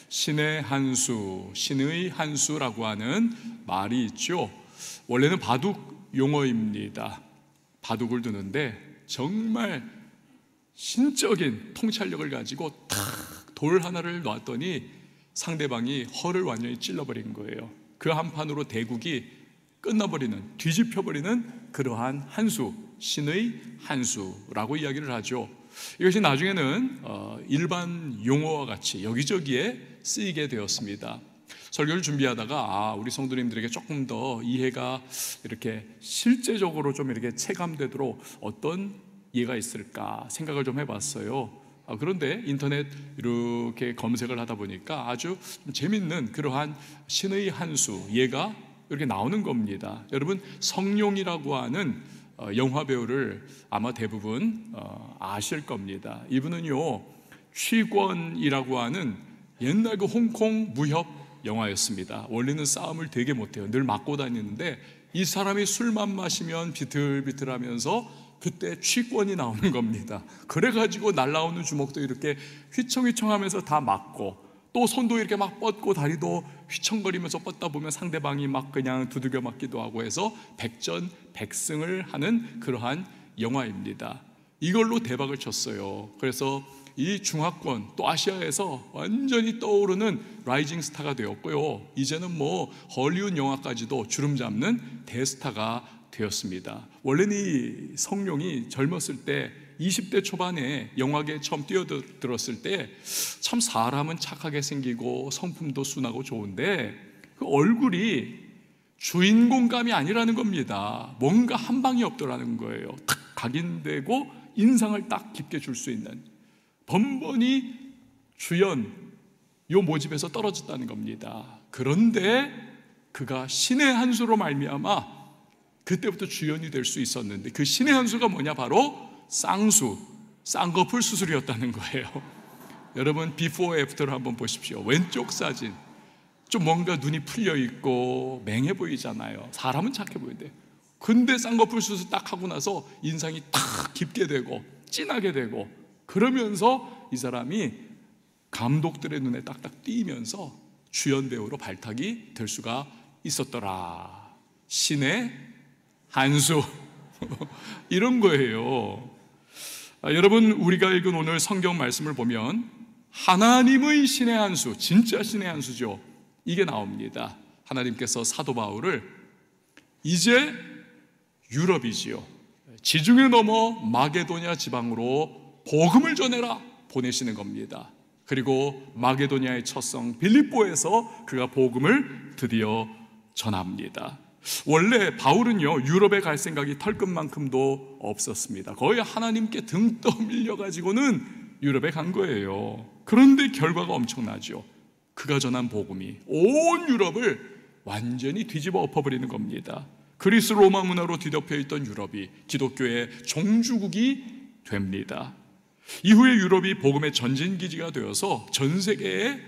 신의 한수, 신의 한수라고 하는 말이 있죠. 원래는 바둑 용어입니다. 바둑을 두는데 정말 신적인 통찰력을 가지고 탁 돌 하나를 놨더니 상대방이 허를 완전히 찔러버린 거예요. 그 한 판으로 대국이 끝나버리는, 뒤집혀버리는 그러한 한수, 신의 한수라고 이야기를 하죠. 이것이 나중에는 일반 용어와 같이 여기저기에 쓰이게 되었습니다. 설교를 준비하다가 우리 성도님들에게 조금 더 이해가 이렇게 실제적으로 좀 이렇게 체감되도록 어떤 예가 있을까 생각을 좀 해봤어요. 그런데 인터넷 이렇게 검색을 하다 보니까 아주 재밌는 그러한 신의 한수 예가 이렇게 나오는 겁니다. 여러분, 성룡이라고 하는 영화 배우를 아마 대부분 아실 겁니다. 이분은요, 취권이라고 하는 옛날 그 홍콩 무협 영화였습니다. 원래는 싸움을 되게 못해요. 늘 맞고 다니는데 이 사람이 술만 마시면 비틀비틀하면서 그때 취권이 나오는 겁니다. 그래가지고 날라오는 주먹도 이렇게 휘청휘청하면서 다 맞고, 또 손도 이렇게 막 뻗고 다리도 휘청거리면서 뻗다 보면 상대방이 막 그냥 두들겨 맞기도 하고 해서 백전백승을 하는 그러한 영화입니다. 이걸로 대박을 쳤어요. 그래서 이 중화권 또 아시아에서 완전히 떠오르는 라이징 스타가 되었고요. 이제는 뭐 헐리우드 영화까지도 주름 잡는 대스타가 되었습니다. 원래는 이 성룡이 젊었을 때 20대 초반에 영화계에 처음 뛰어들었을 때 참 사람은 착하게 생기고 성품도 순하고 좋은데 그 얼굴이 주인공감이 아니라는 겁니다. 뭔가 한 방이 없더라는 거예요. 탁 각인되고 인상을 딱 깊게 줄 수 있는, 번번이 주연 요 모집에서 떨어졌다는 겁니다. 그런데 그가 신의 한 수로 말미암아 그때부터 주연이 될 수 있었는데, 그 신의 한 수가 뭐냐? 바로 쌍수, 쌍꺼풀 수술이었다는 거예요. 여러분, 비포 애프터를 한번 보십시오. 왼쪽 사진 좀 뭔가 눈이 풀려 있고 맹해 보이잖아요. 사람은 착해 보이는데, 근데 쌍꺼풀 수술 딱 하고 나서 인상이 탁 깊게 되고 진하게 되고, 그러면서 이 사람이 감독들의 눈에 딱딱 띄면서 주연 배우로 발탁이 될 수가 있었더라. 신의 한수 이런 거예요. 여러분, 우리가 읽은 오늘 성경 말씀을 보면 하나님의 신의 한수, 진짜 신의 한수죠, 이게 나옵니다. 하나님께서 사도 바울을 이제 유럽이지요, 지중해 넘어 마게도냐 지방으로 복음을 전해라 보내시는 겁니다. 그리고 마게도냐의 첫성 빌립보에서 그가 복음을 드디어 전합니다. 원래 바울은요, 유럽에 갈 생각이 털끝만큼도 없었습니다. 거의 하나님께 등 떠밀려 가지고는 유럽에 간 거예요. 그런데 결과가 엄청나죠. 그가 전한 복음이 온 유럽을 완전히 뒤집어 엎어버리는 겁니다. 그리스 로마 문화로 뒤덮여 있던 유럽이 기독교의 종주국이 됩니다. 이후에 유럽이 복음의 전진기지가 되어서 전 세계에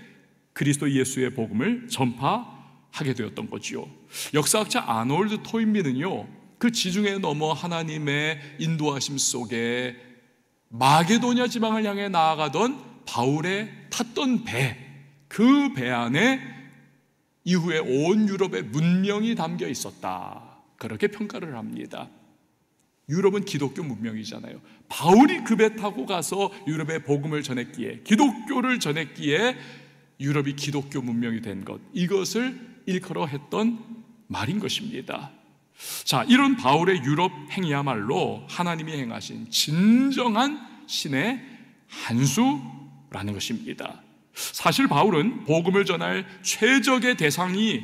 그리스도 예수의 복음을 전파하게 되었던 거지요. 역사학자 아놀드 토인비는요, 그 지중해 넘어 하나님의 인도하심 속에 마게도냐 지방을 향해 나아가던 바울의 탔던 배, 그 배 안에 이후에 온 유럽의 문명이 담겨 있었다, 그렇게 평가를 합니다. 유럽은 기독교 문명이잖아요. 바울이 그 배 타고 가서 유럽에 복음을 전했기에, 기독교를 전했기에 유럽이 기독교 문명이 된 것, 이것을 일컬어 했던 말인 것입니다. 자, 이런 바울의 유럽 행이야말로 하나님이 행하신 진정한 신의 한수라는 것입니다. 사실 바울은 복음을 전할 최적의 대상이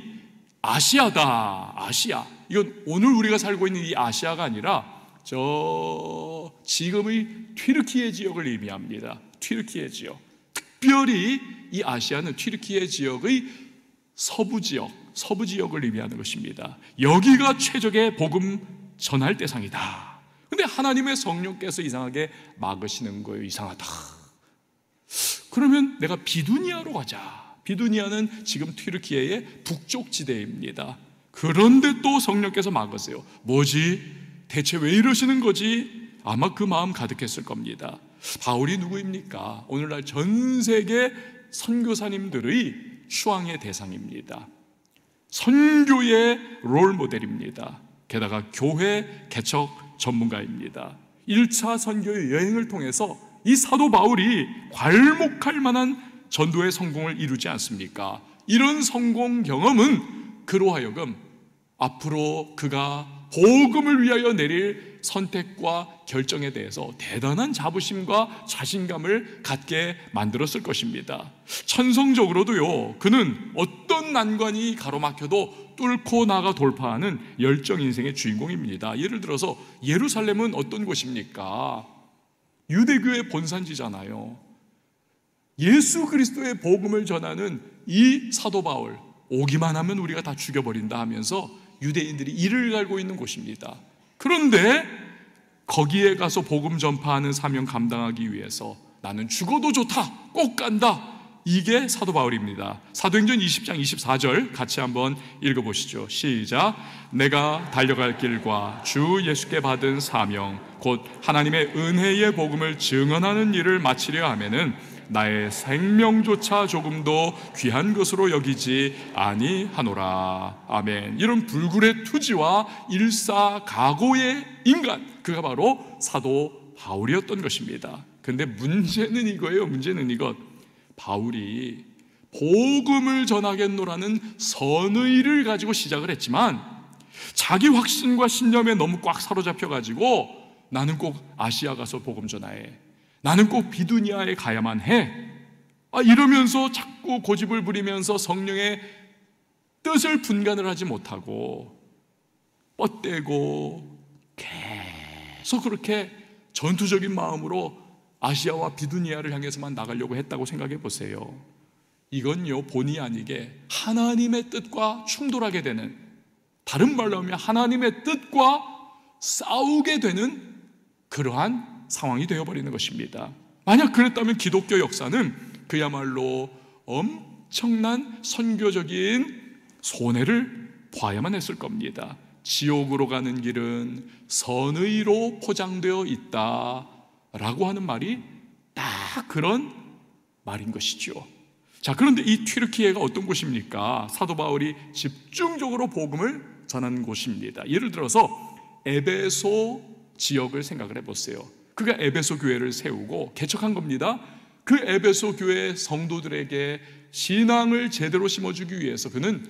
아시아다. 아시아, 이건 오늘 우리가 살고 있는 이 아시아가 아니라 저 지금의 튀르키예 지역을 의미합니다. 튀르키예 지역, 특별히 이 아시아는 튀르키예 지역의 서부 지역을 의미하는 것입니다. 여기가 최적의 복음 전할 대상이다. 근데 하나님의 성령께서 이상하게 막으시는 거예요. 이상하다. 그러면 내가 비두니아로 가자. 비두니아는 지금 튀르키예의 북쪽 지대입니다. 그런데 또 성령께서 막으세요. 뭐지? 대체 왜 이러시는 거지? 아마 그 마음 가득했을 겁니다. 바울이 누구입니까? 오늘날 전 세계 선교사님들의 추앙의 대상입니다. 선교의 롤모델입니다. 게다가 교회 개척 전문가입니다. 1차 선교의 여행을 통해서 이 사도 바울이 괄목할 만한 전도의 성공을 이루지 않습니까? 이런 성공 경험은 그로 하여금 앞으로 그가 복음을 위하여 내릴 선택과 결정에 대해서 대단한 자부심과 자신감을 갖게 만들었을 것입니다. 천성적으로도요, 그는 어떤 난관이 가로막혀도 뚫고 나가 돌파하는 열정 인생의 주인공입니다. 예를 들어서 예루살렘은 어떤 곳입니까? 유대교의 본산지잖아요. 예수 그리스도의 복음을 전하는 이 사도 바울, 오기만 하면 우리가 다 죽여버린다 하면서 유대인들이 이를 갈고 있는 곳입니다. 그런데 거기에 가서 복음 전파하는 사명 감당하기 위해서 나는 죽어도 좋다, 꼭 간다, 이게 사도 바울입니다. 사도행전 20장 24절 같이 한번 읽어보시죠. 시작. 내가 달려갈 길과 주 예수께 받은 사명 곧 하나님의 은혜의 복음을 증언하는 일을 마치려 하면은 나의 생명조차 조금도 귀한 것으로 여기지 아니하노라. 아멘. 이런 불굴의 투지와 일사각오의 인간, 그가 바로 사도 바울이었던 것입니다. 근데 문제는 이거예요. 문제는 이것. 바울이 복음을 전하겠노라는 선의를 가지고 시작을 했지만 자기 확신과 신념에 너무 꽉 사로잡혀가지고 나는 꼭 아시아 가서 복음 전하해, 나는 꼭 비두니아에 가야만 해, 이러면서 자꾸 고집을 부리면서 성령의 뜻을 분간을 하지 못하고 뻗대고 계속 그렇게 전투적인 마음으로 아시아와 비두니아를 향해서만 나가려고 했다고 생각해 보세요. 이건요, 본의 아니게 하나님의 뜻과 충돌하게 되는, 다른 말로 하면 하나님의 뜻과 싸우게 되는 그러한 상황이 되어버리는 것입니다. 만약 그랬다면 기독교 역사는 그야말로 엄청난 선교적인 손해를 봐야만 했을 겁니다. 지옥으로 가는 길은 선의로 포장되어 있다 라고 하는 말이 딱 그런 말인 것이죠. 자, 그런데 이 튀르키예가 어떤 곳입니까? 사도 바울이 집중적으로 복음을 전하는 곳입니다. 예를 들어서 에베소 지역을 생각을 해보세요. 그가 에베소 교회를 세우고 개척한 겁니다. 그 에베소 교회 성도들에게 신앙을 제대로 심어주기 위해서 그는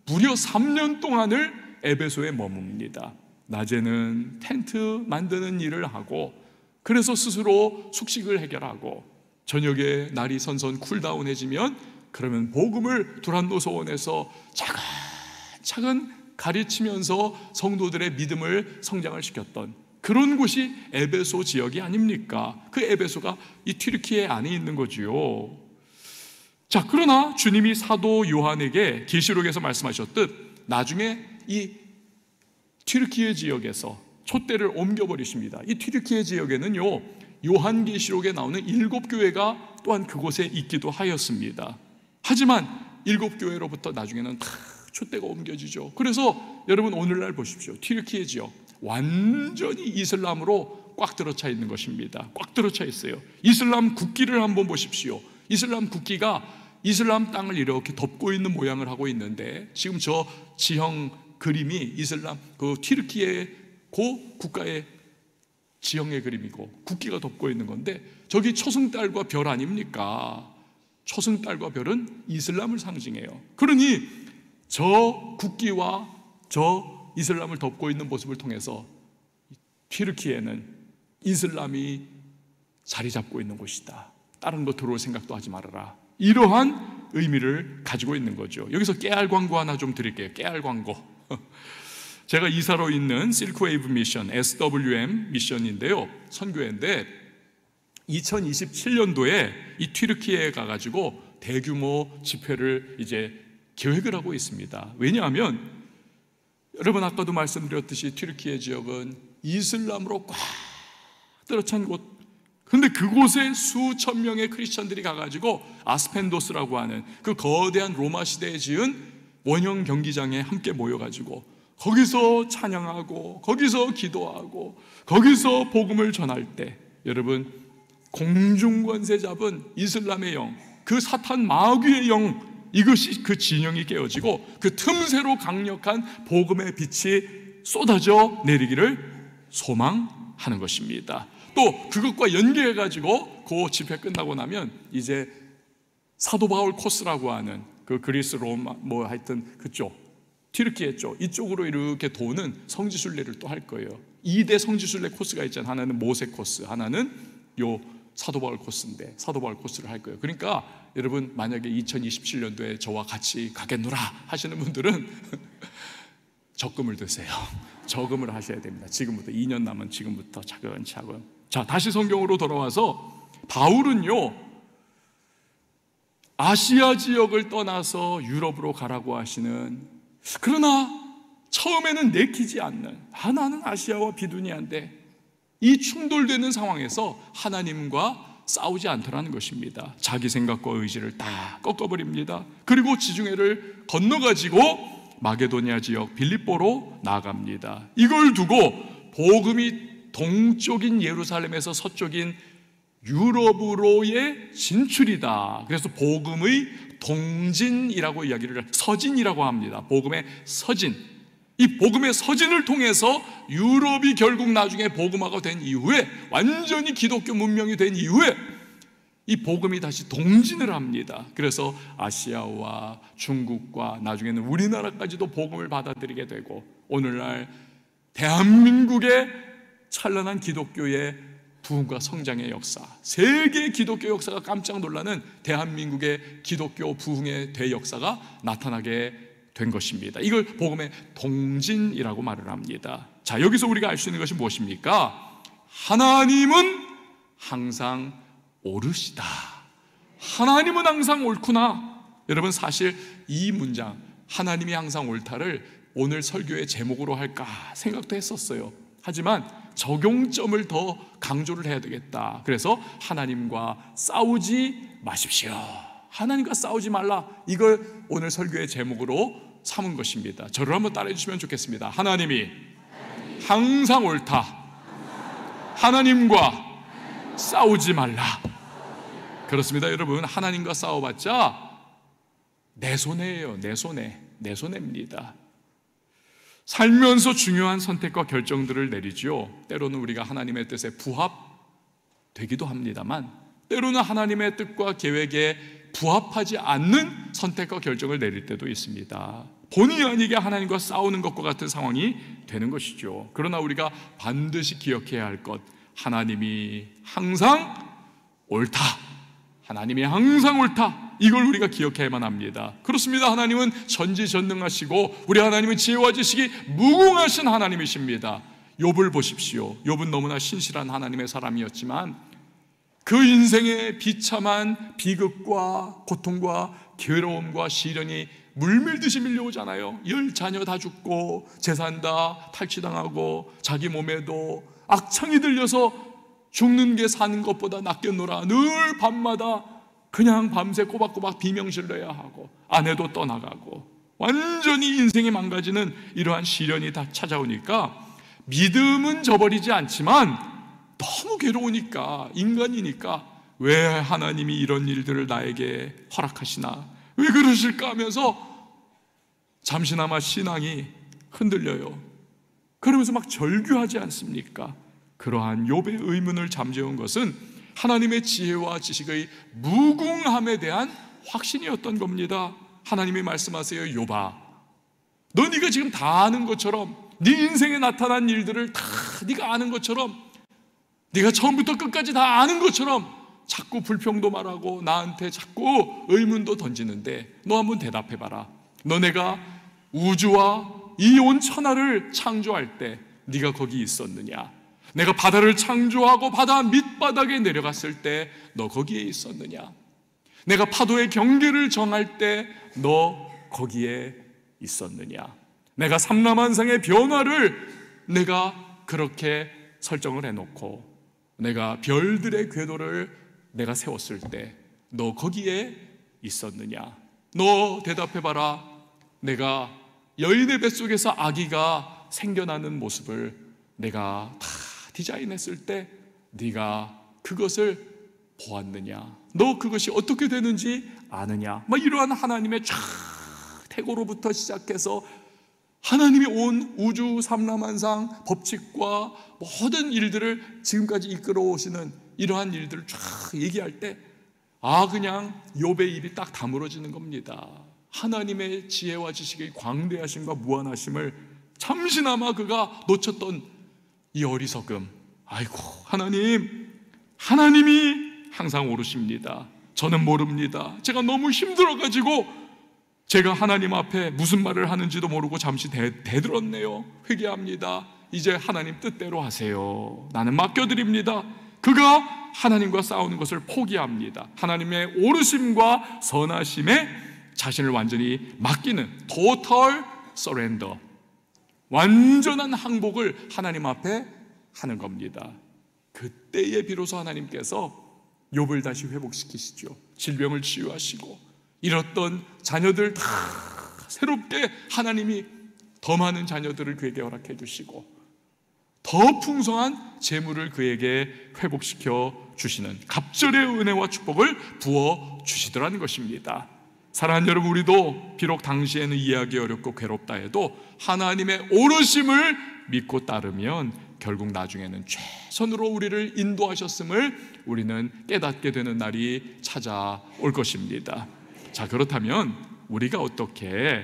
무려 3년 동안을 에베소에 머뭅니다. 낮에는 텐트 만드는 일을 하고, 그래서 스스로 숙식을 해결하고, 저녁에 날이 선선 쿨다운해지면 그러면 복음을 두란노 소원에서 차근차근 가르치면서 성도들의 믿음을 성장을 시켰던 그런 곳이 에베소 지역이 아닙니까? 그 에베소가 이 튀르키예 안에 있는 거지요. 자, 그러나 주님이 사도 요한에게 계시록에서 말씀하셨듯 나중에 이 튀르키예 지역에서 촛대를 옮겨버리십니다. 이 튀르키예 지역에는요, 요한계시록에 나오는 7교회가 또한 그곳에 있기도 하였습니다. 하지만 7교회로부터 나중에는 다 촛대가 옮겨지죠. 그래서 여러분 오늘날 보십시오. 튀르키예 지역 완전히 이슬람으로 꽉 들어차 있는 것입니다. 꽉 들어차 있어요. 이슬람 국기를 한번 보십시오. 이슬람 국기가 이슬람 땅을 이렇게 덮고 있는 모양을 하고 있는데, 지금 저 지형 그림이 이슬람 그 튀르키예 그 국가의 지형의 그림이고 국기가 덮고 있는 건데, 저기 초승달과 별 아닙니까? 초승달과 별은 이슬람을 상징해요. 그러니 저 국기와 저 이슬람을 덮고 있는 모습을 통해서 튀르키예는 이슬람이 자리 잡고 있는 곳이다, 다른 거 들어올 생각도 하지 말아라, 이러한 의미를 가지고 있는 거죠. 여기서 깨알 광고 하나 좀 드릴게요. 깨알 광고. 제가 이사로 있는 실크웨이브 미션, SWM 미션인데요, 선교회인데 2027년도에 이 튀르키예에 가가지고 대규모 집회를 이제 계획을 하고 있습니다. 왜냐하면 여러분 아까도 말씀드렸듯이 튀르키예 지역은 이슬람으로 꽉 들어찬 곳, 근데 그곳에 수천 명의 크리스천들이 가가지고 아스펜도스라고 하는 그 거대한 로마 시대에 지은 원형 경기장에 함께 모여가지고 거기서 찬양하고 거기서 기도하고 거기서 복음을 전할 때, 여러분 공중권세 잡은 이슬람의 영, 그 사탄 마귀의 영, 이것이 그 진영이 깨어지고 그 틈새로 강력한 복음의 빛이 쏟아져 내리기를 소망하는 것입니다. 또 그것과 연계해 가지고 그 집회 끝나고 나면 이제 사도 바울 코스라고 하는 그 그리스 로마 뭐 하여튼 그쪽 튀르키예 쪽 이쪽으로 이렇게 도는 성지순례를 또 할 거예요. 2대 성지순례 코스가 있잖아요. 하나는 모세 코스, 하나는 요 사도 바울 코스인데 사도 바울 코스를 할 거예요. 그러니까 여러분 만약에 2027년도에 저와 같이 가겠노라 하시는 분들은 적금을 드세요. 저금을 하셔야 됩니다. 지금부터 2년 남은 지금부터 차근차근. 자, 다시 성경으로 돌아와서 바울은요 아시아 지역을 떠나서 유럽으로 가라고 하시는, 그러나 처음에는 내키지 않는, 나는 아시아와 비두니아인데 이 충돌되는 상황에서 하나님과 싸우지 않더라는 것입니다. 자기 생각과 의지를 다 꺾어버립니다. 그리고 지중해를 건너가지고 마게도니아 지역 빌립보로 나갑니다. 이걸 두고 복음이 동쪽인 예루살렘에서 서쪽인 유럽으로의 진출이다. 그래서 복음의 동진이라고 이야기를, 서진이라고 합니다. 복음의 서진. 이 복음의 서진을 통해서 유럽이 결국 나중에 복음화가 된 이후에, 완전히 기독교 문명이 된 이후에 이 복음이 다시 동진을 합니다. 그래서 아시아와 중국과 나중에는 우리나라까지도 복음을 받아들이게 되고, 오늘날 대한민국의 찬란한 기독교의 부흥과 성장의 역사, 세계 기독교 역사가 깜짝 놀라는 대한민국의 기독교 부흥의 대역사가 나타나게 된 것입니다. 이걸 복음의 동진이라고 말을 합니다. 자, 여기서 우리가 알 수 있는 것이 무엇입니까? 하나님은 항상 옳으시다. 하나님은 항상 옳구나. 여러분, 사실 이 문장 하나님이 항상 옳다를 오늘 설교의 제목으로 할까 생각도 했었어요. 하지만 적용점을 더 강조를 해야 되겠다. 그래서 하나님과 싸우지 마십시오. 하나님과 싸우지 말라. 이걸 오늘 설교의 제목으로 삼은 것입니다. 저를 한번 따라해 주시면 좋겠습니다. 하나님이 항상 옳다. 하나님과 싸우지 말라. 그렇습니다. 여러분, 하나님과 싸워봤자 내 손해예요. 내 손해. 내 손해입니다. 살면서 중요한 선택과 결정들을 내리죠. 때로는 우리가 하나님의 뜻에 부합되기도 합니다만, 때로는 하나님의 뜻과 계획에 부합하지 않는 선택과 결정을 내릴 때도 있습니다. 본의 아니게 하나님과 싸우는 것과 같은 상황이 되는 것이죠. 그러나 우리가 반드시 기억해야 할 것, 하나님이 항상 옳다. 하나님이 항상 옳다. 이걸 우리가 기억해야만 합니다. 그렇습니다. 하나님은 전지전능하시고 우리 하나님은 지혜와 지식이 무궁하신 하나님이십니다. 욥을 보십시오. 욥은 너무나 신실한 하나님의 사람이었지만 그 인생의 비참한 비극과 고통과 괴로움과 시련이 물밀듯이 밀려오잖아요. 10자녀 다 죽고 재산 다 탈취당하고 자기 몸에도 악창이 들려서 죽는 게 사는 것보다 낫겠노라. 늘 밤마다 그냥 밤새 꼬박꼬박 비명질러야 하고 아내도 떠나가고 완전히 인생이 망가지는 이러한 시련이 다 찾아오니까 믿음은 저버리지 않지만 너무 괴로우니까, 인간이니까 왜 하나님이 이런 일들을 나에게 허락하시나, 왜 그러실까 하면서 잠시나마 신앙이 흔들려요. 그러면서 막 절규하지 않습니까? 그러한 욥의 의문을 잠재운 것은 하나님의 지혜와 지식의 무궁함에 대한 확신이었던 겁니다. 하나님이 말씀하세요. 욥아, 너 네가 지금 다 아는 것처럼, 네 인생에 나타난 일들을 다 네가 아는 것처럼, 네가 처음부터 끝까지 다 아는 것처럼 자꾸 불평도 말하고 나한테 자꾸 의문도 던지는데 너 한번 대답해봐라. 너네가 우주와 이 온 천하를 창조할 때 네가 거기 있었느냐? 내가 바다를 창조하고 바다 밑바닥에 내려갔을 때 너 거기에 있었느냐? 내가 파도의 경계를 정할 때 너 거기에 있었느냐? 내가 삼라만상의 변화를 내가 그렇게 설정을 해놓고 내가 별들의 궤도를 내가 세웠을 때 너 거기에 있었느냐? 너 대답해봐라. 내가 여인의 뱃속에서 아기가 생겨나는 모습을 내가 다 디자인했을 때 네가 그것을 보았느냐? 너 그것이 어떻게 되는지 아느냐? 이러한 하나님의 쫙 태고로부터 시작해서 하나님이 온 우주 삼라만상 법칙과 모든 일들을 지금까지 이끌어 오시는 이러한 일들을 쫙 얘기할 때 그냥 욥의 입이 딱 다물어지는 겁니다. 하나님의 지혜와 지식의 광대하심과 무한하심을 잠시나마 그가 놓쳤던 이 어리석음. 아이고, 하나님이 항상 오르십니다. 저는 모릅니다. 제가 너무 힘들어가지고 제가 하나님 앞에 무슨 말을 하는지도 모르고 잠시 대들었네요. 회개합니다. 이제 하나님 뜻대로 하세요. 나는 맡겨드립니다. 그가 하나님과 싸우는 것을 포기합니다. 하나님의 오르심과 선하심에 자신을 완전히 맡기는 total surrender, 완전한 항복을 하나님 앞에 하는 겁니다. 그때에 비로소 하나님께서 욥을 다시 회복시키시죠. 질병을 치유하시고 잃었던 자녀들 다 새롭게 하나님이 더 많은 자녀들을 그에게 허락해 주시고 더 풍성한 재물을 그에게 회복시켜 주시는 갑절의 은혜와 축복을 부어 주시더라는 것입니다. 사랑하는 여러분, 우리도 비록 당시에는 이해하기 어렵고 괴롭다 해도 하나님의 오르심을 믿고 따르면 결국 나중에는 최선으로 우리를 인도하셨음을 우리는 깨닫게 되는 날이 찾아올 것입니다. 자, 그렇다면 우리가 어떻게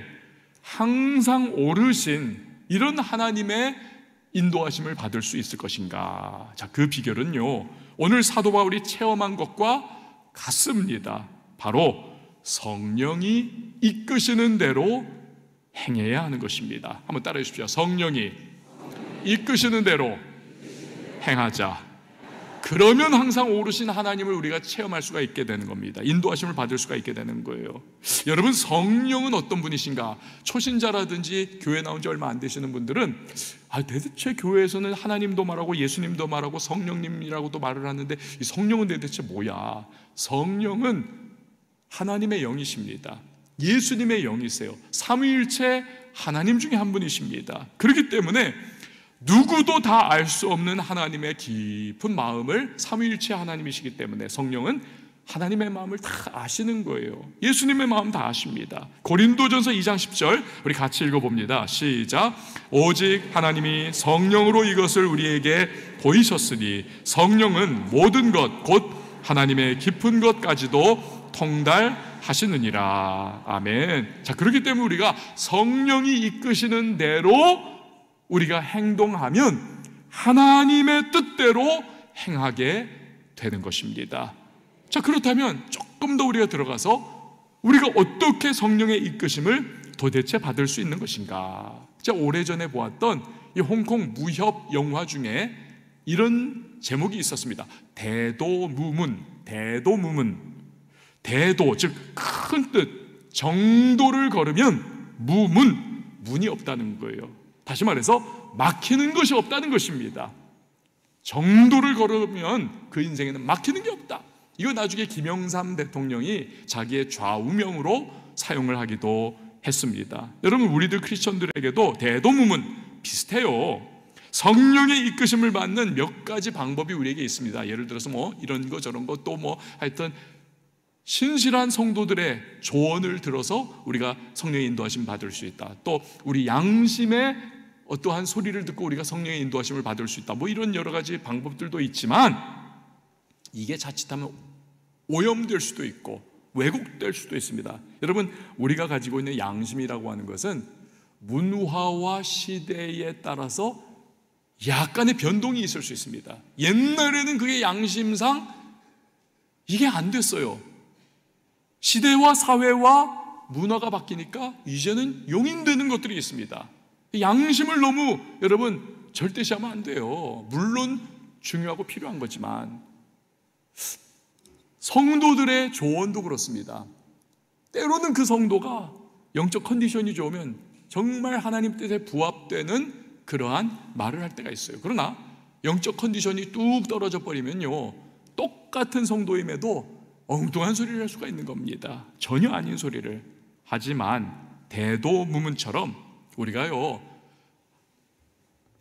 항상 오르신 이런 하나님의 인도하심을 받을 수 있을 것인가? 자, 그 비결은요, 오늘 사도 바울이 체험한 것과 같습니다. 바로 성령이 이끄시는 대로 행해야 하는 것입니다. 한번 따라해 주십시오. 성령이 이끄시는 대로 행하자. 그러면 항상 오르신 하나님을 우리가 체험할 수가 있게 되는 겁니다. 인도하심을 받을 수가 있게 되는 거예요. 여러분, 성령은 어떤 분이신가? 초신자라든지 교회 나온 지 얼마 안 되시는 분들은 대체 교회에서는 하나님도 말하고 예수님도 말하고 성령님이라고도 말을 하는데 이 성령은 대체 뭐야? 성령은 하나님의 영이십니다. 예수님의 영이세요. 삼위일체 하나님 중에 한 분이십니다. 그렇기 때문에 누구도 다 알 수 없는 하나님의 깊은 마음을 삼위일체 하나님이시기 때문에 성령은 하나님의 마음을 다 아시는 거예요. 예수님의 마음 다 아십니다. 고린도전서 2장 10절 우리 같이 읽어봅니다. 시작. 오직 하나님이 성령으로 이것을 우리에게 보이셨으니 성령은 모든 것 곧 하나님의 깊은 것까지도 통달하시느니라. 아멘. 자, 그렇기 때문에 우리가 성령이 이끄시는 대로 우리가 행동하면 하나님의 뜻대로 행하게 되는 것입니다. 자, 그렇다면 조금 더 우리가 들어가서 우리가 어떻게 성령의 이끄심을 도대체 받을 수 있는 것인가? 자, 오래전에 보았던 이 홍콩 무협 영화 중에 이런 제목이 있었습니다. 대도무문. 대도, 즉 큰 뜻, 정도를 걸으면 문이 없다는 거예요. 다시 말해서 막히는 것이 없다는 것입니다. 정도를 걸으면 그 인생에는 막히는 게 없다. 이거 나중에 김영삼 대통령이 자기의 좌우명으로 사용을 하기도 했습니다. 여러분, 우리들 크리스천들에게도 대도무문 비슷해요. 성령의 이끄심을 받는 몇 가지 방법이 우리에게 있습니다. 예를 들어서 이런 거 저런 거 또 하여튼 신실한 성도들의 조언을 들어서 우리가 성령의 인도하심 받을 수 있다. 또 우리 양심의 어떠한 소리를 듣고 우리가 성령의 인도하심을 받을 수 있다. 이런 여러 가지 방법들도 있지만 이게 자칫하면 오염될 수도 있고 왜곡될 수도 있습니다. 여러분, 우리가 가지고 있는 양심이라고 하는 것은 문화와 시대에 따라서 약간의 변동이 있을 수 있습니다. 옛날에는 그게 양심상 이게 안 됐어요. 시대와 사회와 문화가 바뀌니까 이제는 용인되는 것들이 있습니다. 양심을 너무 여러분 절대시하면 안 돼요. 물론 중요하고 필요한 거지만 성도들의 조언도 그렇습니다. 때로는 그 성도가 영적 컨디션이 좋으면 정말 하나님 뜻에 부합되는 그러한 말을 할 때가 있어요. 그러나 영적 컨디션이 뚝 떨어져 버리면요, 똑같은 성도임에도 엉뚱한 소리를 할 수가 있는 겁니다. 전혀 아닌 소리를. 하지만 대도무문처럼 우리가요,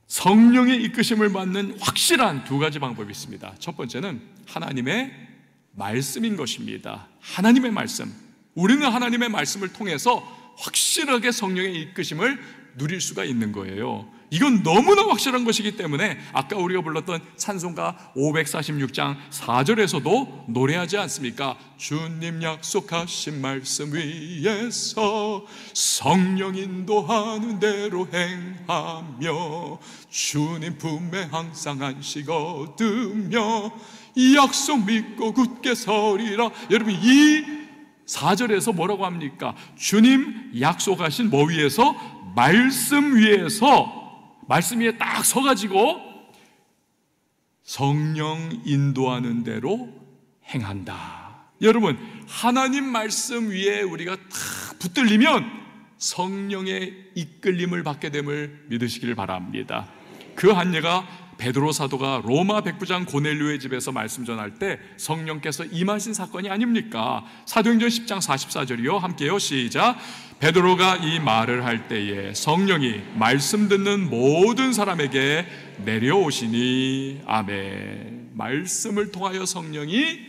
성령의 이끄심을 받는 확실한 두 가지 방법이 있습니다. 첫 번째는 하나님의 말씀인 것입니다. 하나님의 말씀. 우리는 하나님의 말씀을 통해서 확실하게 성령의 이끄심을 누릴 수가 있는 거예요. 이건 너무나 확실한 것이기 때문에 아까 우리가 불렀던 찬송가 546장 4절에서도 노래하지 않습니까? 주님 약속하신 말씀 위에서 성령 인도하는 대로 행하며 주님 품에 항상 안식 얻으며 이 약속 믿고 굳게 서리라. 여러분, 이 4절에서 뭐라고 합니까? 주님 약속하신 뭐 위에서? 말씀 위에서, 말씀 위에 딱 서가지고 성령 인도하는 대로 행한다. 여러분, 하나님 말씀 위에 우리가 딱 붙들리면 성령의 이끌림을 받게 됨을 믿으시기를 바랍니다. 그 한 예가 베드로 사도가 로마 백부장 고넬료의 집에서 말씀 전할 때 성령께서 임하신 사건이 아닙니까? 사도행전 10장 44절이요. 함께요. 시작. 베드로가 이 말을 할 때에 성령이 말씀 듣는 모든 사람에게 내려오시니. 아멘. 말씀을 통하여 성령이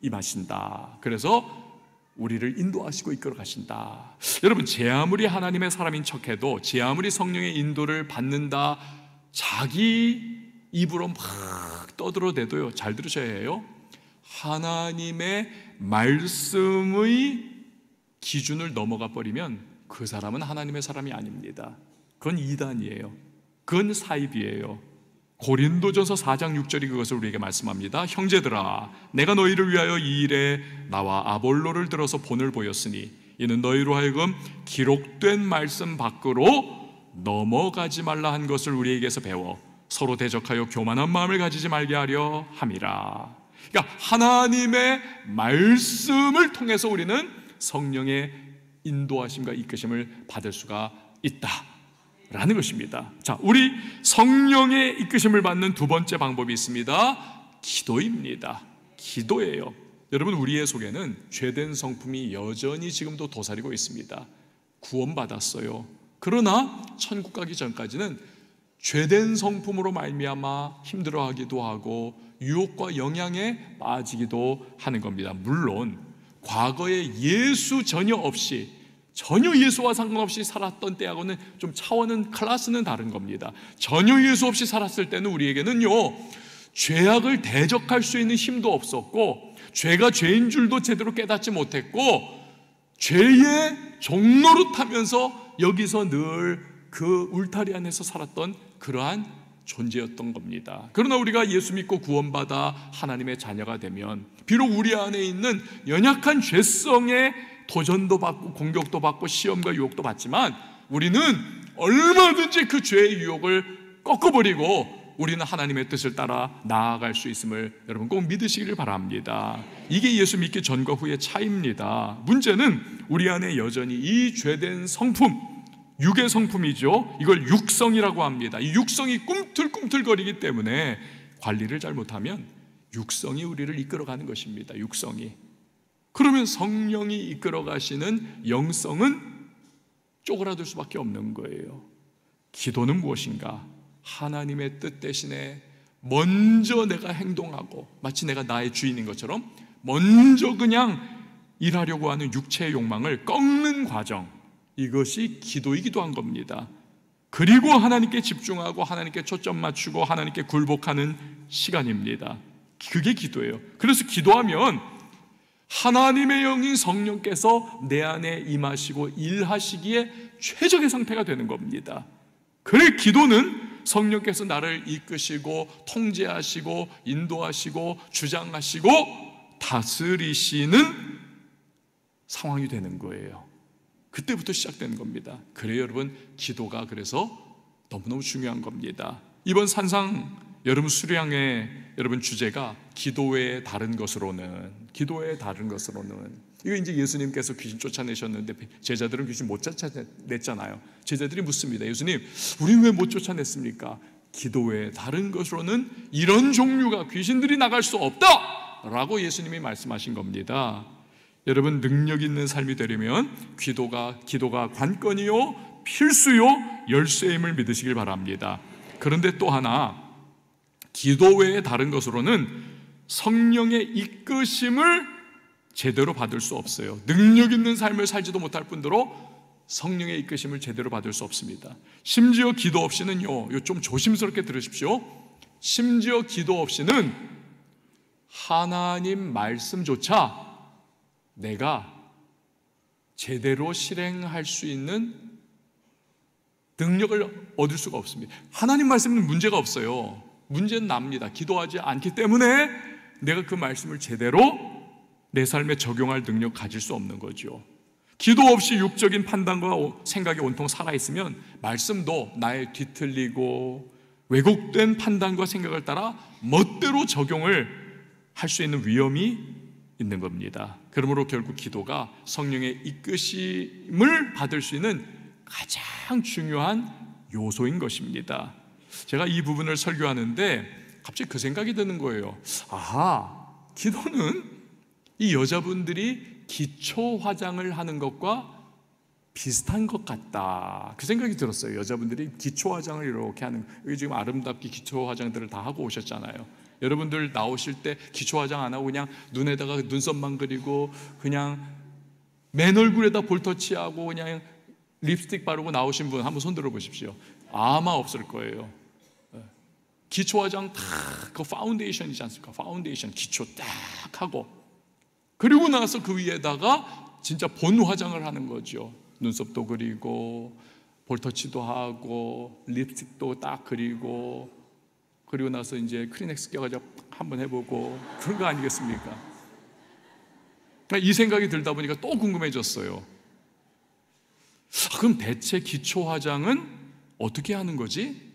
임하신다. 그래서 우리를 인도하시고 이끌어 가신다. 여러분, 제 아무리 하나님의 사람인 척해도, 제 아무리 성령의 인도를 받는다 자기 입으로 막 떠들어대도요, 잘 들으셔야 해요. 하나님의 말씀의 기준을 넘어가 버리면 그 사람은 하나님의 사람이 아닙니다. 그건 이단이에요. 그건 사입이에요. 고린도전서 4장 6절이 그것을 우리에게 말씀합니다. 형제들아, 내가 너희를 위하여 이 일에 나와 아볼로를 들어서 본을 보였으니 이는 너희로 하여금 기록된 말씀 밖으로 넘어가지 말라 한 것을 우리에게서 배워 서로 대적하여 교만한 마음을 가지지 말게 하려 함이라. 그러니까 하나님의 말씀을 통해서 우리는 성령의 인도하심과 이끄심을 받을 수가 있다라는 것입니다. 자, 우리 성령의 이끄심을 받는 두 번째 방법이 있습니다. 기도입니다. 기도예요. 여러분, 우리의 속에는 죄된 성품이 여전히 지금도 도사리고 있습니다. 구원받았어요. 그러나 천국 가기 전까지는 죄된 성품으로 말미암아 힘들어하기도 하고 유혹과 영향에 빠지기도 하는 겁니다. 물론 과거에 예수 전혀 예수와 상관없이 살았던 때하고는 좀 차원은, 클래스는 다른 겁니다. 전혀 예수 없이 살았을 때는 우리에게는요, 죄악을 대적할 수 있는 힘도 없었고 죄가 죄인 줄도 제대로 깨닫지 못했고 죄의 종노릇하면서 여기서 늘 그 울타리 안에서 살았던 그러한 존재였던 겁니다. 그러나 우리가 예수 믿고 구원받아 하나님의 자녀가 되면 비록 우리 안에 있는 연약한 죄성에 도전도 받고 공격도 받고 시험과 유혹도 받지만 우리는 얼마든지 그 죄의 유혹을 꺾어버리고 우리는 하나님의 뜻을 따라 나아갈 수 있음을 여러분 꼭 믿으시기를 바랍니다. 이게 예수 믿기 전과 후의 차이입니다. 문제는 우리 안에 여전히 이 죄된 성품, 육의 성품이죠. 이걸 육성이라고 합니다. 이 육성이 꿈틀꿈틀거리기 때문에 관리를 잘못하면 육성이 우리를 이끌어가는 것입니다. 육성이. 그러면 성령이 이끌어가시는 영성은 쪼그라들 수밖에 없는 거예요. 기도는 무엇인가? 하나님의 뜻 대신에 먼저 내가 행동하고 마치 내가 나의 주인인 것처럼 먼저 그냥 일하려고 하는 육체의 욕망을 꺾는 과정, 이것이 기도이기도 한 겁니다. 그리고 하나님께 집중하고 하나님께 초점 맞추고 하나님께 굴복하는 시간입니다. 그게 기도예요. 그래서 기도하면 하나님의 영인 성령께서 내 안에 임하시고 일하시기에 최적의 상태가 되는 겁니다. 그래, 기도는 성령께서 나를 이끄시고 통제하시고 인도하시고 주장하시고 다스리시는 상황이 되는 거예요. 그때부터 시작되는 겁니다. 그래요, 여러분, 기도가 그래서 너무너무 중요한 겁니다. 이번 산상 여러분 수량의 여러분 주제가 기도 외에 다른 것으로는, 기도 외에 다른 것으로는, 이거 이제 예수님께서 귀신 쫓아내셨는데 제자들은 귀신 못 쫓아냈잖아요. 제자들이 묻습니다. 예수님, 우리는 왜 못 쫓아냈습니까? 기도 외에 다른 것으로는 이런 종류가 귀신들이 나갈 수 없다 라고 예수님이 말씀하신 겁니다. 여러분, 능력 있는 삶이 되려면 기도가 관건이요, 필수요, 열쇠임을 믿으시길 바랍니다. 그런데 또 하나, 기도 외에 다른 것으로는 성령의 이끄심을 제대로 받을 수 없어요. 능력 있는 삶을 살지도 못할 뿐더러 성령의 이끄심을 제대로 받을 수 없습니다. 심지어 기도 없이는요, 이거 좀 조심스럽게 들으십시오. 심지어 기도 없이는 하나님 말씀조차 내가 제대로 실행할 수 있는 능력을 얻을 수가 없습니다. 하나님 말씀은 문제가 없어요. 문제는 납니다. 기도하지 않기 때문에 내가 그 말씀을 제대로 내 삶에 적용할 능력 가질 수 없는 거죠. 기도 없이 육적인 판단과 생각이 온통 살아있으면 말씀도 나의 뒤틀리고 왜곡된 판단과 생각을 따라 멋대로 적용을 할 수 있는 위험이 있는 겁니다. 그러므로 결국 기도가 성령의 이끄심을 받을 수 있는 가장 중요한 요소인 것입니다. 제가 이 부분을 설교하는데 갑자기 그 생각이 드는 거예요. 아하, 기도는 이 여자분들이 기초 화장을 하는 것과 비슷한 것 같다, 그 생각이 들었어요. 여자분들이 기초 화장을 이렇게 하는, 여기 지금 아름답게 기초 화장들을 다 하고 오셨잖아요. 여러분들 나오실 때 기초 화장 안 하고 그냥 눈에다가 눈썹만 그리고 그냥 맨 얼굴에다 볼터치하고 그냥 립스틱 바르고 나오신 분 한번 손 들어 보십시오. 아마 없을 거예요. 기초 화장 다 그 파운데이션이지 않습니까? 파운데이션 기초 딱 하고 그리고 나서 그 위에다가 진짜 본 화장을 하는 거죠. 눈썹도 그리고 볼터치도 하고 립스틱도 딱 그리고 나서 이제 크리넥스 껴가지고 한번 해보고 그런 거 아니겠습니까? 이 생각이 들다 보니까 또 궁금해졌어요. 그럼 대체 기초 화장은 어떻게 하는 거지?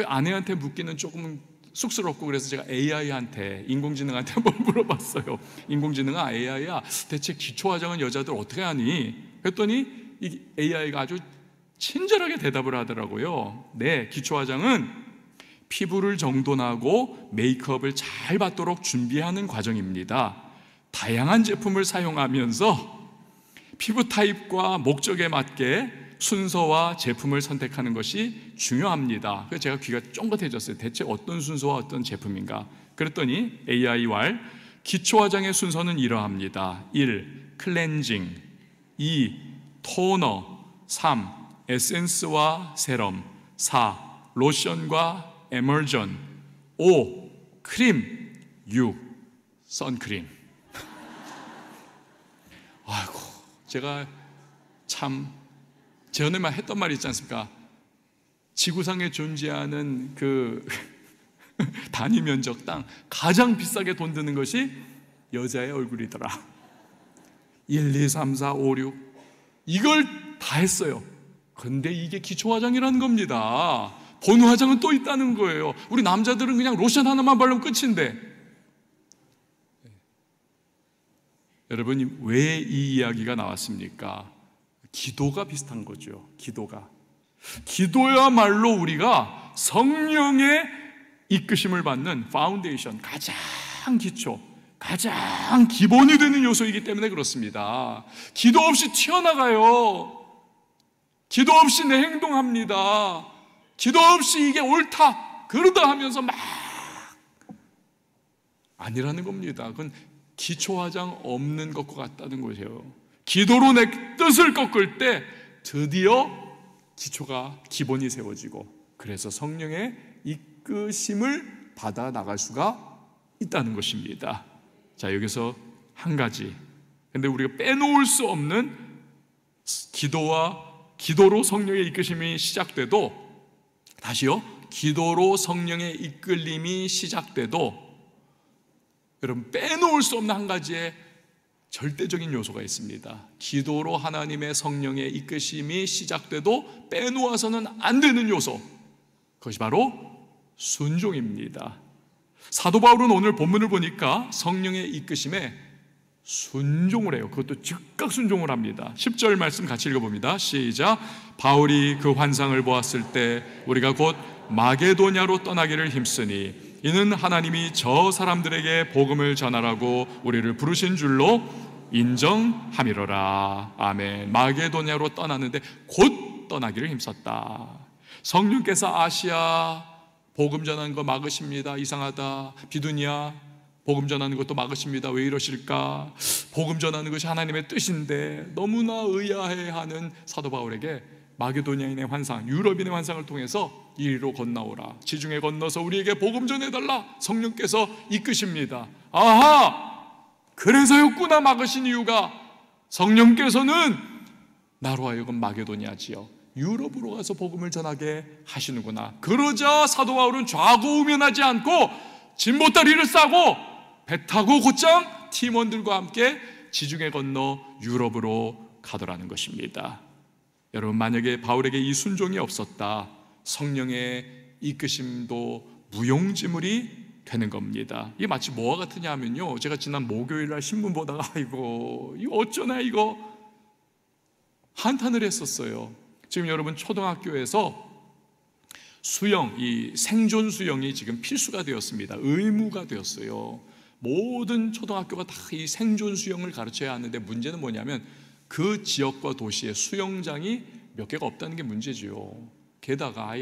아내한테 묻기는 조금 쑥스럽고 그래서 제가 AI한테, 인공지능한테 한번 물어봤어요. 인공지능아, AI야, 대체 기초 화장은 여자들 어떻게 하니? 그랬더니 이 AI가 아주 친절하게 대답을 하더라고요. 네, 기초 화장은 피부를 정돈하고 메이크업을 잘 받도록 준비하는 과정입니다. 다양한 제품을 사용하면서 피부 타입과 목적에 맞게 순서와 제품을 선택하는 것이 중요합니다. 그래서 제가 귀가 쫑긋해졌어요. 대체 어떤 순서와 어떤 제품인가? 그랬더니 AI 말 기초 화장의 순서는 이러합니다. 1. 클렌징, 2. 토너, 3. 에센스와 세럼, 4. 로션과 에머전, 5. 크림, 6. 선크림. 아이고, 제가 참 전에만 했던 말이 있지 않습니까? 지구상에 존재하는 그 단위 면적당 가장 비싸게 돈 드는 것이 여자의 얼굴이더라. 1, 2, 3, 4, 5, 6 이걸 다 했어요. 근데 이게 기초 화장이라는 겁니다. 본 화장은 또 있다는 거예요. 우리 남자들은 그냥 로션 하나만 바르면 끝인데. 여러분, 왜 이 이야기가 나왔습니까? 기도가 비슷한 거죠. 기도야말로 우리가 성령의 이끄심을 받는 파운데이션, 가장 기초, 가장 기본이 되는 요소이기 때문에 그렇습니다. 기도 없이 튀어나가요. 기도 없이 내 행동합니다. 기도 없이 이게 옳다 그러다 하면서 막 아니라는 겁니다. 그건 기초 화장 없는 것과 같다는 거예요. 기도로 내 뜻을 꺾을 때 드디어 기초가 기본이 세워지고 그래서 성령의 이끄심을 받아 나갈 수가 있다는 것입니다. 자, 여기서 한 가지, 근데 우리가 빼놓을 수 없는 기도로 성령의 이끄심이 시작돼도, 다시요, 기도로 성령의 이끌림이 시작돼도 여러분 빼놓을 수 없는 한 가지의 절대적인 요소가 있습니다. 기도로 하나님의 성령의 이끄심이 시작돼도 빼놓아서는 안 되는 요소, 그것이 바로 순종입니다. 사도 바울은 오늘 본문을 보니까 성령의 이끄심에 순종을 해요. 그것도 즉각 순종을 합니다. 10절 말씀 같이 읽어봅니다. 시작. 바울이 그 환상을 보았을 때 우리가 곧 마게도냐로 떠나기를 힘쓰니 이는 하나님이 저 사람들에게 복음을 전하라고 우리를 부르신 줄로 인정함이로라. 아멘. 마게도냐로 떠났는데 곧 떠나기를 힘썼다. 성령께서 아시아 복음 전하는 거 막으십니다. 이상하다. 비두니아 복음 전하는 것도 막으십니다. 왜 이러실까? 복음 전하는 것이 하나님의 뜻인데 너무나 의아해하는 사도 바울에게 마게도니아인의 환상, 유럽인의 환상을 통해서 이리로 건너오라, 지중해 건너서 우리에게 복음 전해달라 성령께서 이끄십니다. 아하! 그래서였구나. 막으신 이유가 성령께서는 나로 하여금 마게도니아 지역 유럽으로 가서 복음을 전하게 하시는구나. 그러자 사도 바울은 좌고우면하지 않고 진보다리를 싸고 배 타고 곧장 팀원들과 함께 지중해 건너 유럽으로 가더라는 것입니다. 여러분, 만약에 바울에게 이 순종이 없었다, 성령의 이끄심도 무용지물이 되는 겁니다. 이게 마치 뭐와 같으냐 하면요, 제가 지난 목요일날 신문 보다가 이거 어쩌나 이거 한탄을 했었어요. 지금 여러분 초등학교에서 수영, 이 생존 수영이 지금 필수가 되었습니다. 의무가 되었어요. 모든 초등학교가 다 이 생존 수영을 가르쳐야 하는데 문제는 뭐냐면 그 지역과 도시에 수영장이 몇 개가 없다는 게 문제지요. 게다가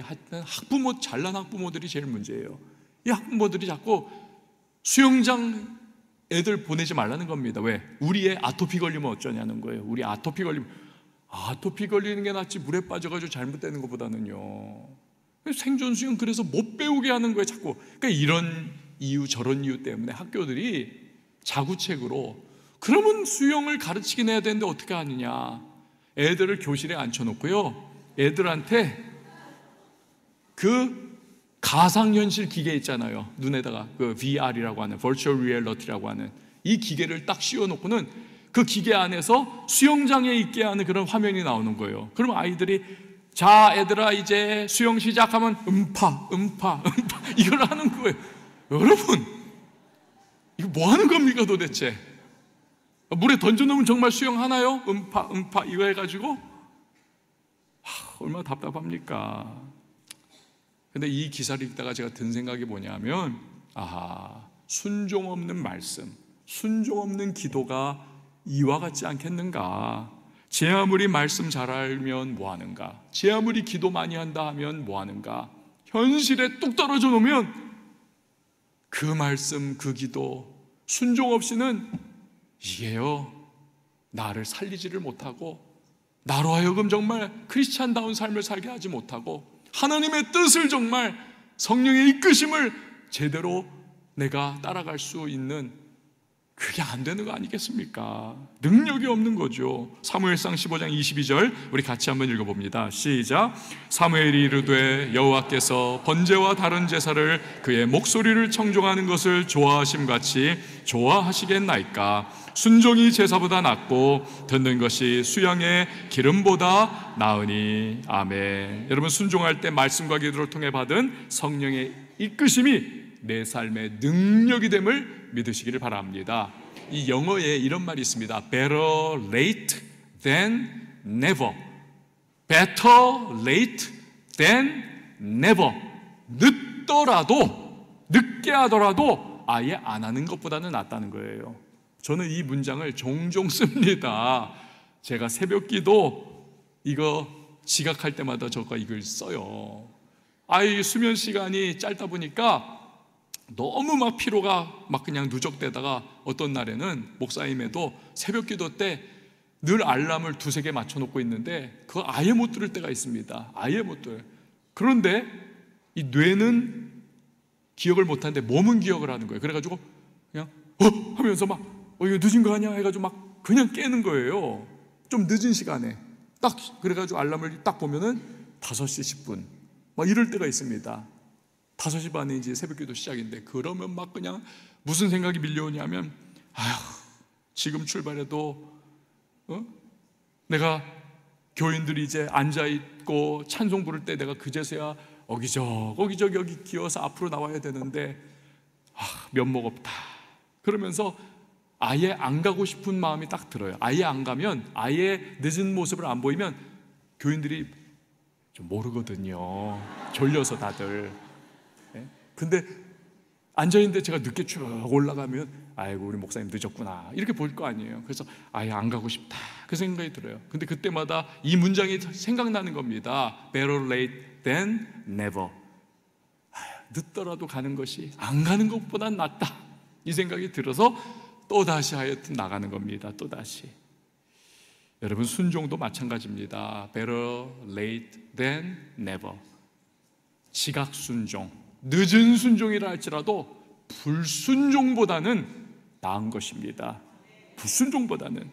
학부모, 잘난 학부모들이 제일 문제예요. 이 학부모들이 자꾸 수영장 애들 보내지 말라는 겁니다. 왜? 우리 애 아토피 걸리면 어쩌냐는 거예요. 우리 아토피 걸리면, 아토피 걸리는 게 낫지 물에 빠져가지고 잘못되는 것보다는요. 생존 수영 그래서 못 배우게 하는 거예요, 자꾸. 그러니까 이런 이유 저런 이유 때문에 학교들이 자구책으로 그러면 수영을 가르치긴 해야 되는데 어떻게 하느냐, 애들을 교실에 앉혀놓고요, 애들한테 그 가상현실 기계 있잖아요, 눈에다가 그 VR이라고 하는 Virtual Reality라고 하는 이 기계를 딱 씌워놓고는 그 기계 안에서 수영장에 있게 하는 그런 화면이 나오는 거예요. 그러면 아이들이 자 애들아 이제 수영 시작하면 음파 이걸 하는 거예요. 여러분, 이거 뭐 하는 겁니까 도대체? 물에 던져놓으면 정말 수영하나요? 음파 이거 해가지고 얼마나 답답합니까? 근데 이 기사를 읽다가 제가 든 생각이 뭐냐면, 순종 없는 말씀, 순종 없는 기도가 이와 같지 않겠는가? 제 아무리 말씀 잘 알면 뭐하는가? 제 아무리 기도 많이 한다 하면 뭐하는가? 현실에 뚝 떨어져 놓으면 그 말씀, 그 기도 순종 없이는 이게요, 나를 살리지를 못하고 나로 하여금 정말 크리스찬다운 삶을 살게 하지 못하고 하나님의 뜻을 정말 성령의 이끄심을 제대로 내가 따라갈 수 있는, 그게 안 되는 거 아니겠습니까? 능력이 없는 거죠. 사무엘상 15장 22절 우리 같이 한번 읽어봅니다. 시작. 사무엘이 이르되 여호와께서 번제와 다른 제사를 그의 목소리를 청종하는 것을 좋아하심같이 좋아하시겠나이까? 순종이 제사보다 낫고 듣는 것이 수양의 기름보다 나으니. 아멘. 여러분, 순종할 때 말씀과 기도를 통해 받은 성령의 이끄심이 내 삶의 능력이 됨을 믿으시기를 바랍니다. 이 영어에 이런 말이 있습니다. Better late than never. Better late than never. 늦더라도, 늦게 하더라도 아예 안 하는 것보다는 낫다는 거예요. 저는 이 문장을 종종 씁니다. 제가 새벽기도 이거 지각할 때마다 저가 이걸 써요. 수면 시간이 짧다 보니까 너무 막 피로가 막 그냥 누적되다가 어떤 날에는 목사님에도 새벽 기도 때 늘 알람을 2-3개 맞춰놓고 있는데 그거 아예 못 들을 때가 있습니다. 아예 못 들어요. 그런데 이 뇌는 기억을 못하는데 몸은 기억을 하는 거예요. 그래가지고 그냥 하면서 막 이거 늦은 거 아니야 해가지고 막 그냥 깨는 거예요. 좀 늦은 시간에 딱 그래가지고 알람을 딱 보면은 5시 10분 막 이럴 때가 있습니다. 5시 반에 이제 새벽기도 시작인데 그러면 막 그냥 무슨 생각이 밀려오냐면, 지금 출발해도 내가 교인들이 이제 앉아있고 찬송 부를 때 내가 그제서야 어기저기 여기 기어서 앞으로 나와야 되는데 면목 없다. 그러면서 아예 안 가고 싶은 마음이 딱 들어요. 아예 안 가면, 아예 늦은 모습을 안 보이면 교인들이 좀 모르거든요. 졸려서 다들. 근데 앉아있는데 제가 늦게 쭉 올라가면 아이고 우리 목사님 늦었구나 이렇게 볼 거 아니에요. 그래서 아예 안 가고 싶다 그 생각이 들어요. 근데 그때마다 이 문장이 생각나는 겁니다. Better late than never. 늦더라도 가는 것이 안 가는 것보단 낫다. 이 생각이 들어서 또다시 하여튼 나가는 겁니다. 또다시. 여러분, 순종도 마찬가지입니다. Better late than never. 지각 순종, 늦은 순종이라 할지라도 불순종보다는 나은 것입니다. 불순종보다는.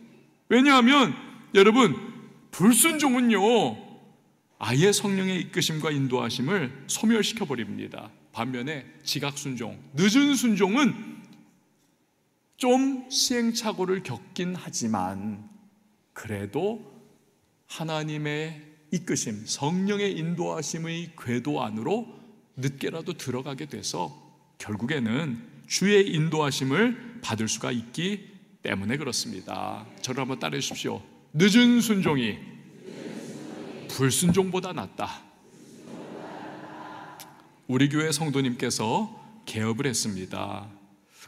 왜냐하면 여러분, 불순종은요 아예 성령의 이끄심과 인도하심을 소멸시켜버립니다. 반면에 지각순종, 늦은 순종은 좀 시행착오를 겪긴 하지만 그래도 하나님의 이끄심, 성령의 인도하심의 궤도 안으로 늦게라도 들어가게 돼서 결국에는 주의 인도하심을 받을 수가 있기 때문에 그렇습니다. 저를 한번 따라해 주십시오. 늦은 순종이 불순종보다 낫다. 우리 교회 성도님께서 개업을 했습니다.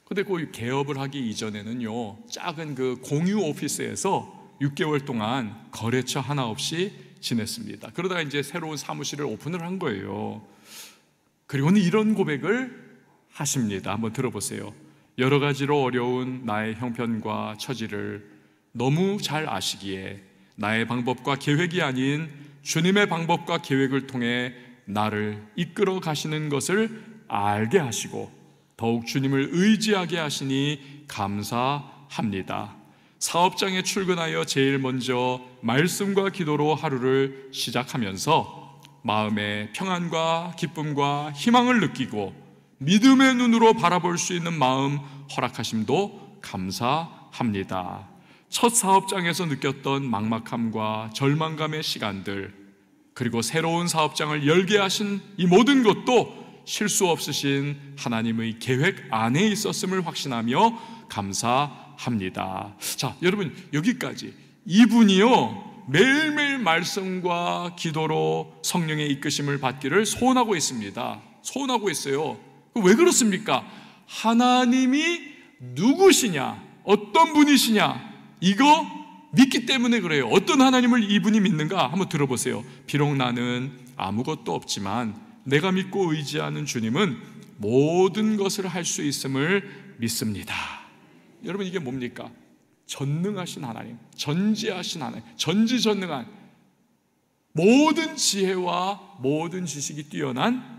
근데 그 개업을 하기 이전에는요 작은 그 공유 오피스에서 6개월 동안 거래처 하나 없이 지냈습니다. 그러다가 이제 새로운 사무실을 오픈을 한 거예요. 그리고는 이런 고백을 하십니다. 한번 들어보세요. 여러 가지로 어려운 나의 형편과 처지를 너무 잘 아시기에 나의 방법과 계획이 아닌 주님의 방법과 계획을 통해 나를 이끌어 가시는 것을 알게 하시고 더욱 주님을 의지하게 하시니 감사합니다. 사업장에 출근하여 제일 먼저 말씀과 기도로 하루를 시작하면서 마음에 평안과 기쁨과 희망을 느끼고 믿음의 눈으로 바라볼 수 있는 마음 허락하심도 감사합니다. 첫 사업장에서 느꼈던 막막함과 절망감의 시간들, 그리고 새로운 사업장을 열게 하신 이 모든 것도 실수 없으신 하나님의 계획 안에 있었음을 확신하며 감사합니다. 자, 여러분, 여기까지 이분이요 매일매일 말씀과 기도로 성령의 이끄심을 받기를 소원하고 있습니다. 소원하고 있어요. 왜 그렇습니까? 하나님이 누구시냐, 어떤 분이시냐, 이거 믿기 때문에 그래요. 어떤 하나님을 이분이 믿는가 한번 들어보세요. 비록 나는 아무것도 없지만 내가 믿고 의지하는 주님은 모든 것을 할 수 있음을 믿습니다. 여러분, 이게 뭡니까? 전능하신 하나님, 전지하신 하나님, 전지전능한, 모든 지혜와 모든 지식이 뛰어난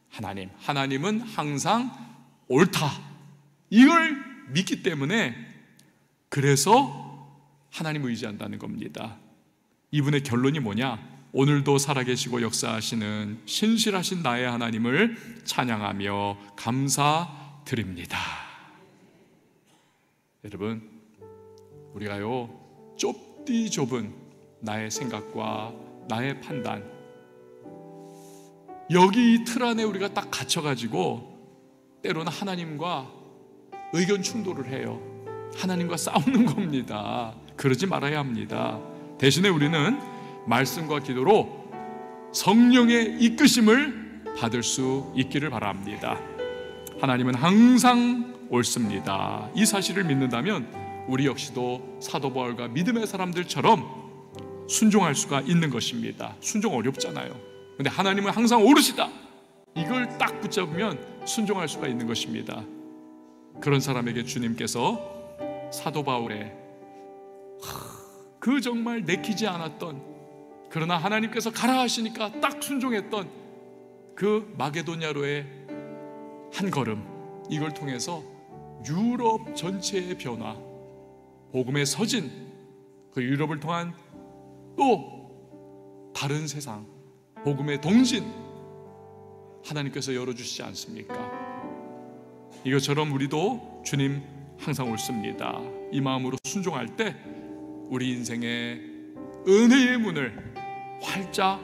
하나님. 하나님은 항상 옳다, 이걸 믿기 때문에 그래서 하나님을 의지한다는 겁니다. 이분의 결론이 뭐냐? 오늘도 살아계시고 역사하시는 신실하신 나의 하나님을 찬양하며 감사드립니다. 여러분, 우리가요 좁디 좁은 나의 생각과 나의 판단, 여기 이 틀 안에 우리가 딱 갇혀가지고 때로는 하나님과 의견 충돌을 해요. 하나님과 싸우는 겁니다. 그러지 말아야 합니다. 대신에 우리는 말씀과 기도로 성령의 이끄심을 받을 수 있기를 바랍니다. 하나님은 항상 옳습니다. 이 사실을 믿는다면 우리 역시도 사도 바울과 믿음의 사람들처럼 순종할 수가 있는 것입니다. 순종 어렵잖아요. 근데 하나님은 항상 옳으시다, 이걸 딱 붙잡으면 순종할 수가 있는 것입니다. 그런 사람에게 주님께서 사도 바울의 그 정말 내키지 않았던, 그러나 하나님께서 가라 하시니까 딱 순종했던 그 마게도냐로의 한 걸음, 이걸 통해서 유럽 전체의 변화, 복음의 서진, 그 유럽을 통한 또 다른 세상, 복음의 동진, 하나님께서 열어주시지 않습니까? 이것처럼 우리도 주님 항상 옳습니다, 이 마음으로 순종할 때 우리 인생의 은혜의 문을 활짝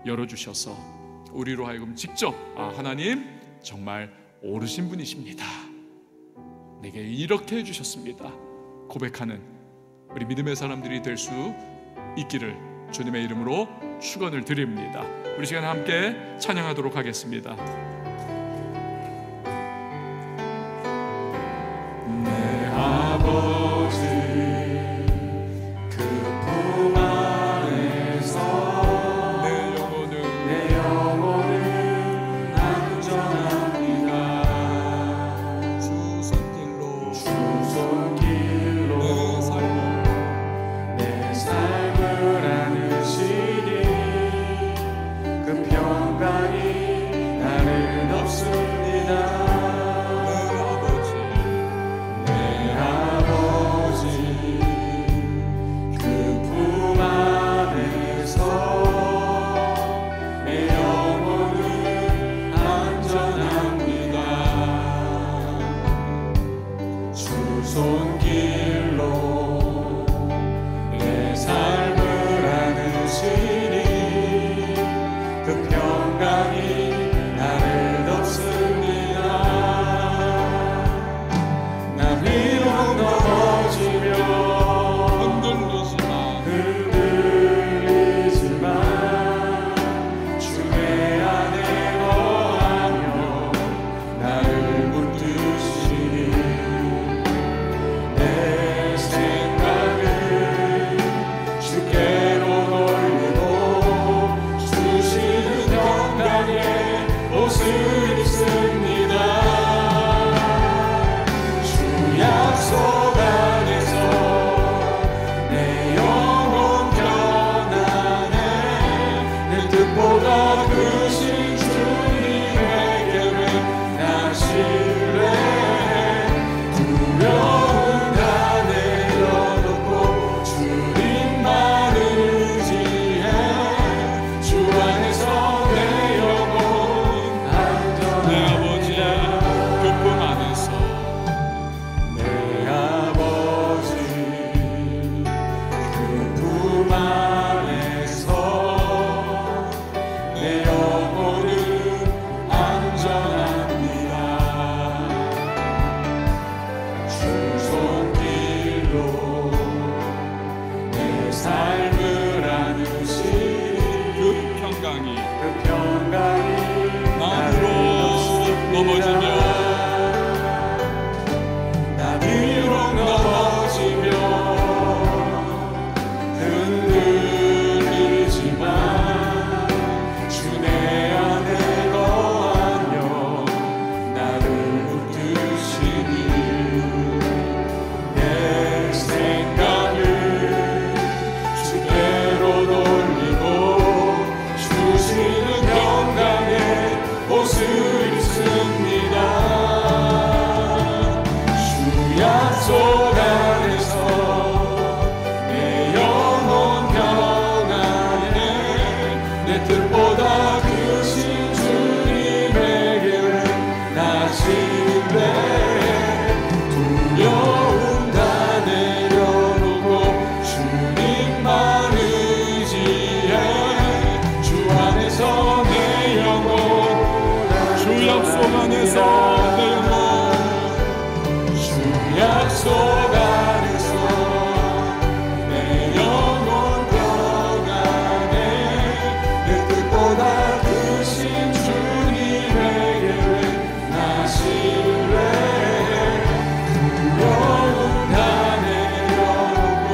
열어주셔서 우리로 하여금 직접 하나님 정말 옳으신 분이십니다, 내게 이렇게 해주셨습니다 고백하는 우리 믿음의 사람들이 될 수 있기를 주님의 이름으로 축원을 드립니다. 우리 시간 함께 찬양하도록 하겠습니다. 내 아버지 그 품 안에서 내 영혼은 안전합니다. 주 약속 안에서 내 영혼 평안해. 내 뜻보다 크신 주님에게 나 신뢰. 두려움 다 내려놓고 주님만 의지해. 주 안에서 내 영혼, 주 약속 안에서 내 영혼, 주 약속 안에서 내 영혼 평안해. 내 뜻보다 크신 주님에게 나 신뢰해. 두려움 다 내려놓고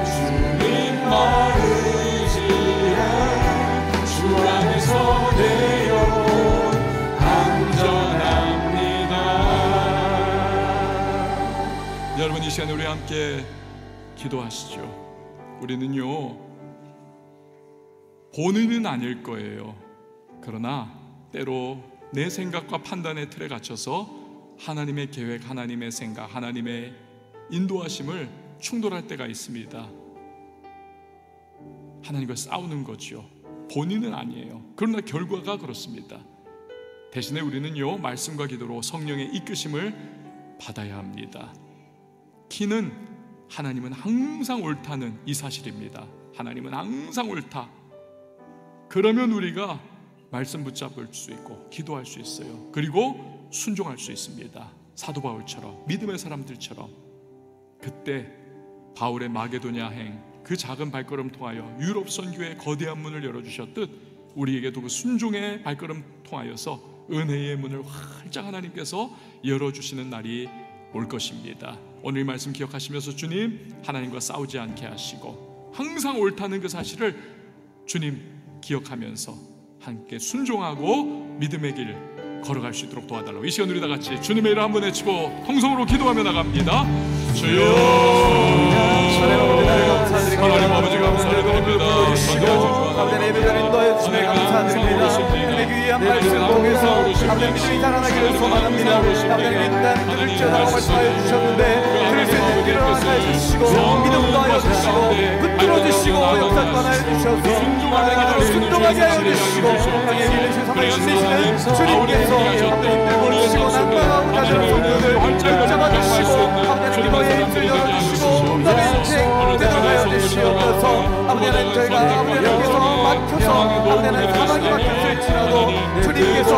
주님만 의지해. 주 안에서 내 영혼 안전합니다. 여러분, 이 시간에 우리 함께 기도하시죠. 우리는요, 본인은 아닐 거예요. 그러나 때로 내 생각과 판단의 틀에 갇혀서 하나님의 계획, 하나님의 생각, 하나님의 인도하심을 충돌할 때가 있습니다. 하나님과 싸우는 거죠. 본인은 아니에요. 그러나 결과가 그렇습니다. 대신에 우리는요, 말씀과 기도로 성령의 이끄심을 받아야 합니다. 키는 하나님은 항상 옳다는 이 사실입니다. 하나님은 항상 옳다. 그러면 우리가 말씀 붙잡을 수 있고 기도할 수 있어요. 그리고 순종할 수 있습니다. 사도 바울처럼, 믿음의 사람들처럼. 그때 바울의 마게도냐 행, 그 작은 발걸음 통하여 유럽 선교의 거대한 문을 열어주셨듯 우리에게도 그 순종의 발걸음 통하여서 은혜의 문을 활짝 하나님께서 열어주시는 날이 올 것입니다. 오늘 이 말씀 기억하시면서 주님, 하나님과 싸우지 않게 하시고 항상 옳다는 그 사실을 주님 기억하면서 함께 순종하고 믿음의 길 걸어갈 수 있도록 도와달라고, 이 시간 우리 다 같이 주님의 이름 한번 외치고 통성으로 기도하며 나갑니다. 주여, 하나님 아버지 감사드립니다. 아버지 예배를 인도하여 주시며 감사드립니다. 주님의 귀한 말씀 통해서 아버지 믿음이 자라나기를 소망합니다. 아버지 믿는 들을 지어달라고 말씀하여 주셨는데 들을 수 있는 귀를 허락하여 주시고 믿음도 하여 주시고 붙들어 주시고 역사만 하여 주셔서 순종하게 하여 주시고 당의 길을 세상을 지내시는 주님께서 아버지 모시고 난방하고 다스리는 성도들 붙잡아주시고 아버지 기도의 입술 열어주시고 너의 인생 되돌아가여 주시옵소서. 아버지 하나님, 저희가 아버지 하나님께서 막혀서 아버지 하나님 사망이 막혔을지라도 주님께서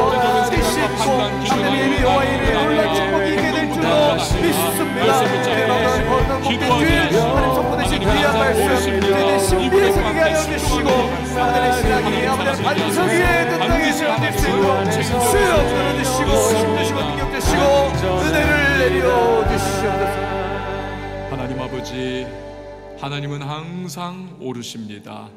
지시고 아버지 하나님 여호와의 이름에 놀란 축복이 있게 될 줄로 믿습니다. 내 마음을 거듭 먹게 주 하나님 선포되신 귀한 말씀 내 신비에 새기게 하여 주시고 아버지 신앙이 아버지 반석 위에 그 땅에 세워질 수 있도록 수여 들어주시고 힘주시고 능력주시고 은혜를 내려주시옵소서. 하나님 아버지, 하나님은 항상 옳으십니다.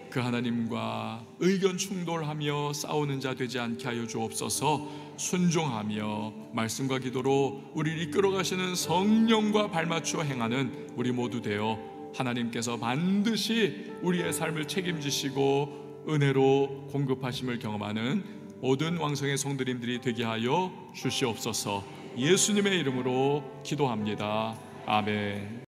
그 하나님과 의견 충돌하며 싸우는 자 되지 않게 하여 주옵소서. 순종하며 말씀과 기도로 우리를 이끌어 가시는 성령과 발맞추어 행하는 우리 모두 되어 하나님께서 반드시 우리의 삶을 책임지시고 은혜로 공급하심을 경험하는 모든 왕성의 성도님들이 되게 하여 주시옵소서. 예수님의 이름으로 기도합니다. 아멘.